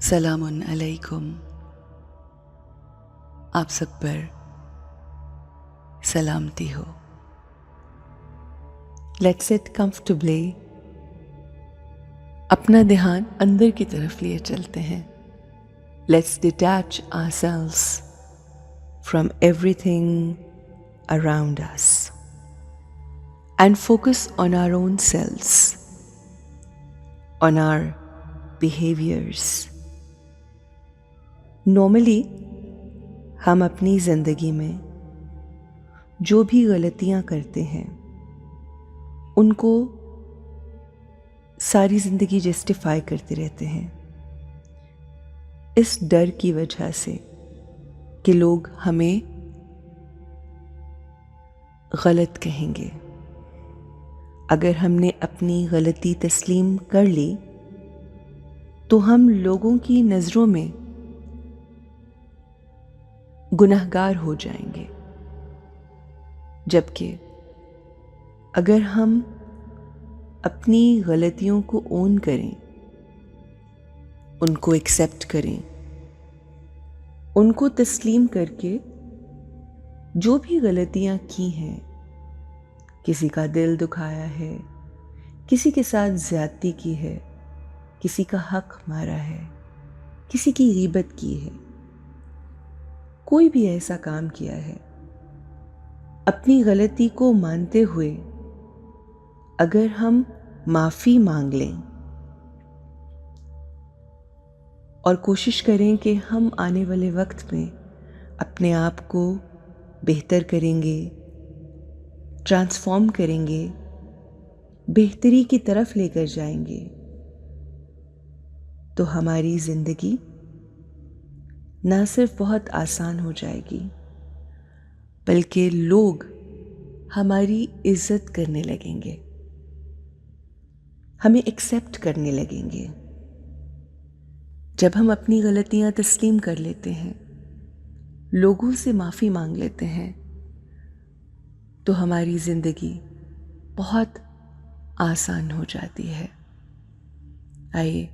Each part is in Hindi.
सलामुन अलैकुम। आप सब पर सलामती हो। Let's sit comfortably. अपना ध्यान अंदर की तरफ लिए चलते हैं। Let's detach ourselves from everything around us and focus on our own selves, on our behaviours. Normally हम अपनी ज़िंदगी में जो भी गलतियां करते हैं उनको सारी ज़िंदगी जस्टिफाई करते रहते हैं, इस डर की वजह से कि लोग हमें गलत कहेंगे। अगर हमने अपनी गलती तस्लीम कर ली तो हम लोगों की नज़रों में गुनहगार हो जाएंगे, जबकि अगर हम अपनी गलतियों को ओन करें, उनको एक्सेप्ट करें, उनको तस्लीम करके जो भी गलतियां की हैं, किसी का दिल दुखाया है, किसी के साथ ज्यादती की है, किसी का हक मारा है, किसी की गीबत की है, कोई भी ऐसा काम किया है, अपनी गलती को मानते हुए अगर हम माफ़ी मांग लें और कोशिश करें कि हम आने वाले वक्त में अपने आप को बेहतर करेंगे, ट्रांसफॉर्म करेंगे, बेहतरी की तरफ लेकर जाएंगे, तो हमारी ज़िंदगी ना सिर्फ बहुत आसान हो जाएगी बल्कि लोग हमारी इज्जत करने लगेंगे, हमें एक्सेप्ट करने लगेंगे। जब हम अपनी गलतियां तस्लीम कर लेते हैं, लोगों से माफ़ी मांग लेते हैं, तो हमारी ज़िंदगी बहुत आसान हो जाती है। आइए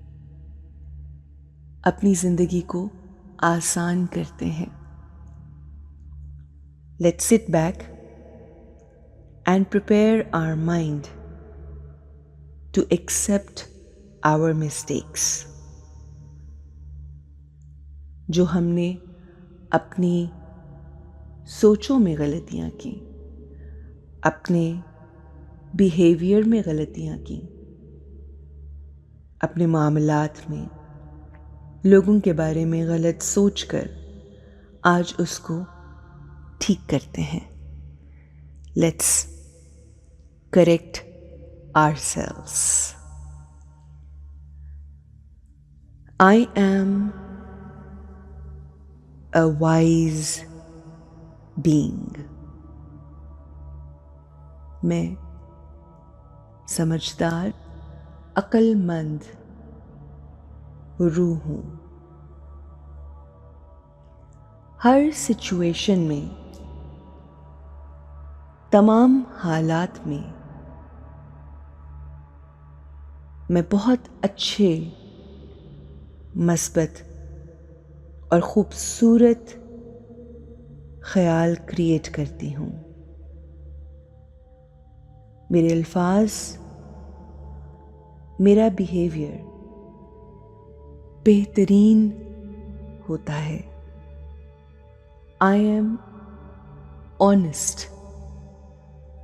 अपनी ज़िंदगी को आसान करते हैं। Let's sit back and prepare our mind to accept our mistakes. जो हमने अपनी सोचों में गलतियां की, अपने बिहेवियर में गलतियां की, अपने मामलात में लोगों के बारे में गलत सोचकर आज उसको ठीक करते हैं। Let's correct ourselves. I am a wise being. मैं समझदार, अक्लमंद रूह हूँ। हर सिचुएशन में, तमाम हालात में मैं बहुत अच्छे, मस्बत और खूबसूरत ख्याल क्रिएट करती हूँ। मेरे अल्फाज, मेरा बिहेवियर बेहतरीन होता है। I am honest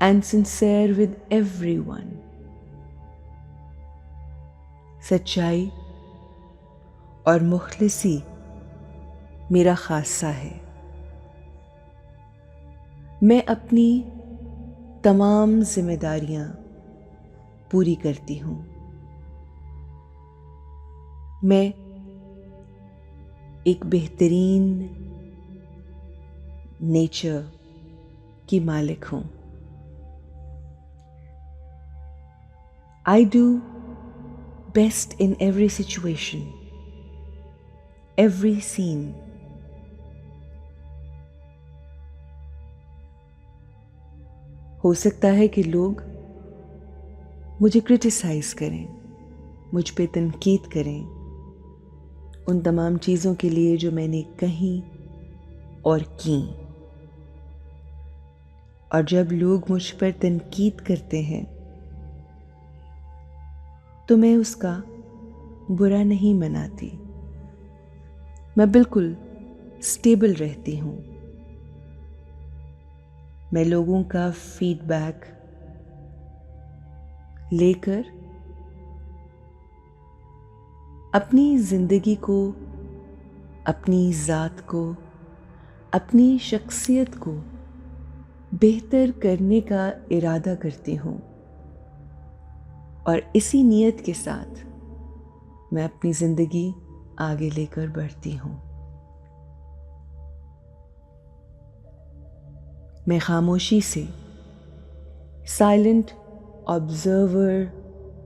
and sincere with everyone. सच्चाई और मुखलिसी मेरा खासा है। मैं अपनी तमाम जिम्मेदारियां पूरी करती हूँ। मैं एक बेहतरीन नेचर की मालिक हूँ। I do best in every situation, every scene. हो सकता है कि लोग मुझे क्रिटिसाइज करें, मुझ पे तनकीद करें, उन तमाम चीज़ों के लिए जो मैंने कही और की। और जब लोग मुझ पर तनकीद करते हैं तो मैं उसका बुरा नहीं मनाती। मैं बिल्कुल स्टेबल रहती हूँ। मैं लोगों का फीडबैक लेकर अपनी ज़िंदगी को, अपनी ज़ात को, अपनी शख्सियत को बेहतर करने का इरादा करती हूँ और इसी नीयत के साथ मैं अपनी ज़िंदगी आगे लेकर बढ़ती हूँ। मैं खामोशी से साइलेंट ऑब्जर्वर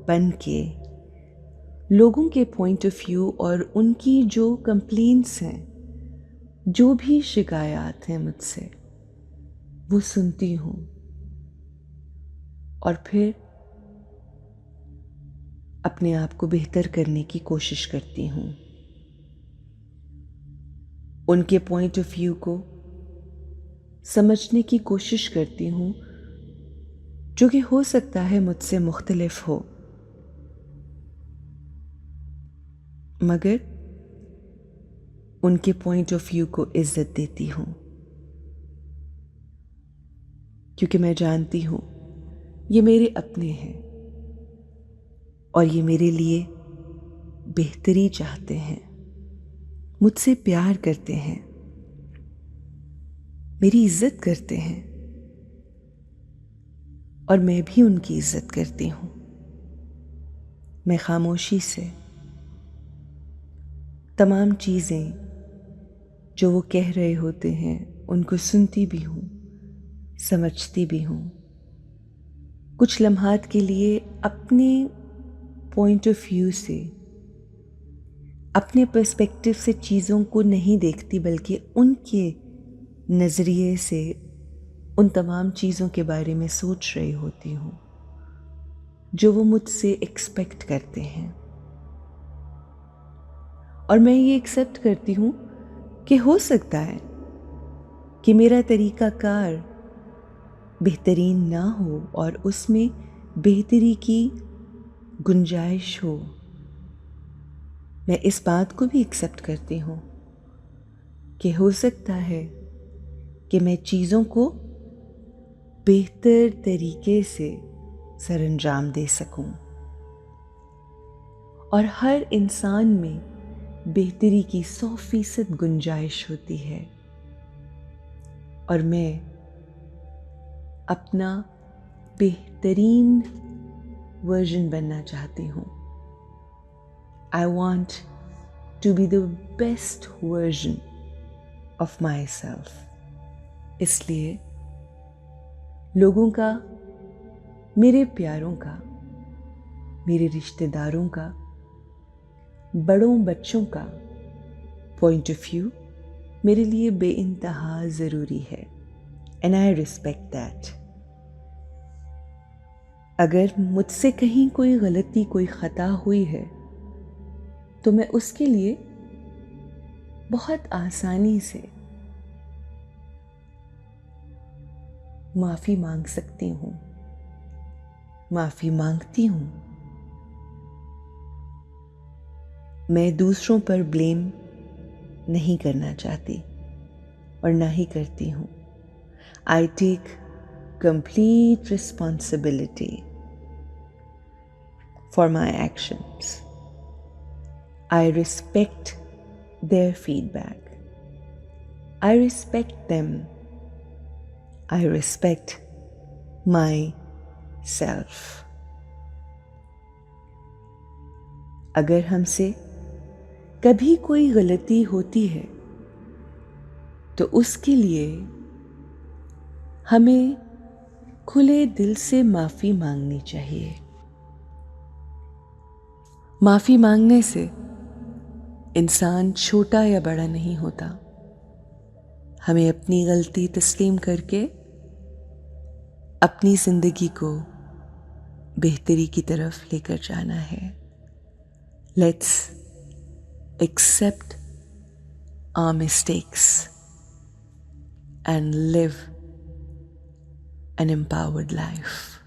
बन के लोगों के पॉइंट ऑफ व्यू और उनकी जो कंप्लेंट्स हैं, जो भी शिकायत हैं मुझसे, वो सुनती हूँ और फिर अपने आप को बेहतर करने की कोशिश करती हूँ। उनके पॉइंट ऑफ व्यू को समझने की कोशिश करती हूँ, जो कि हो सकता है मुझसे मुख्तलिफ हो, मगर उनके पॉइंट ऑफ व्यू को इज्जत देती हूँ, क्योंकि मैं जानती हूँ ये मेरे अपने हैं और ये मेरे लिए बेहतरी चाहते हैं, मुझसे प्यार करते हैं, मेरी इज्जत करते हैं और मैं भी उनकी इज्जत करती हूँ। मैं खामोशी से तमाम चीज़ें जो वो कह रहे होते हैं उनको सुनती भी हूँ, समझती भी हूँ। कुछ लम्हात के लिए अपने पॉइंट ऑफ व्यू से, अपने पर्सपेक्टिव से चीज़ों को नहीं देखती, बल्कि उनके नज़रिए से उन तमाम चीज़ों के बारे में सोच रही होती हूँ जो वो मुझसे एक्सपेक्ट करते हैं। और मैं ये एक्सेप्ट करती हूँ कि हो सकता है कि मेरा तरीक़ाकार बेहतरीन ना हो और उसमें बेहतरी की गुंजाइश हो। मैं इस बात को भी एक्सेप्ट करती हूँ कि हो सकता है कि मैं चीज़ों को बेहतर तरीके से सरअंजाम दे सकूं और हर इंसान में बेहतरी की 100% गुंजाइश होती है और मैं अपना बेहतरीन वर्जन बनना चाहती हूँ। I want to be the best version of myself. इसलिए लोगों का, मेरे प्यारों का, मेरे रिश्तेदारों का, बड़ों बच्चों का पॉइंट ऑफ व्यू मेरे लिए बेइंतहा ज़रूरी है and I respect that. अगर मुझसे कहीं कोई गलती, कोई ख़ता हुई है तो मैं उसके लिए बहुत आसानी से माफ़ी मांग सकती हूँ, माफ़ी मांगती हूँ। मैं दूसरों पर ब्लेम नहीं करना चाहती और ना ही करती हूँ। I take complete responsibility for my actions. I respect their feedback. I respect them. I respect myself. अगर हमसे कभी कोई गलती होती है तो उसके लिए हमें खुले दिल से माफ़ी मांगनी चाहिए। माफ़ी मांगने से इंसान छोटा या बड़ा नहीं होता। हमें अपनी गलती तस्लीम करके अपनी ज़िंदगी को बेहतरी की तरफ लेकर जाना है। Let's accept our mistakes, and live an empowered life.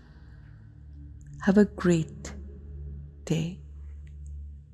Have a great day.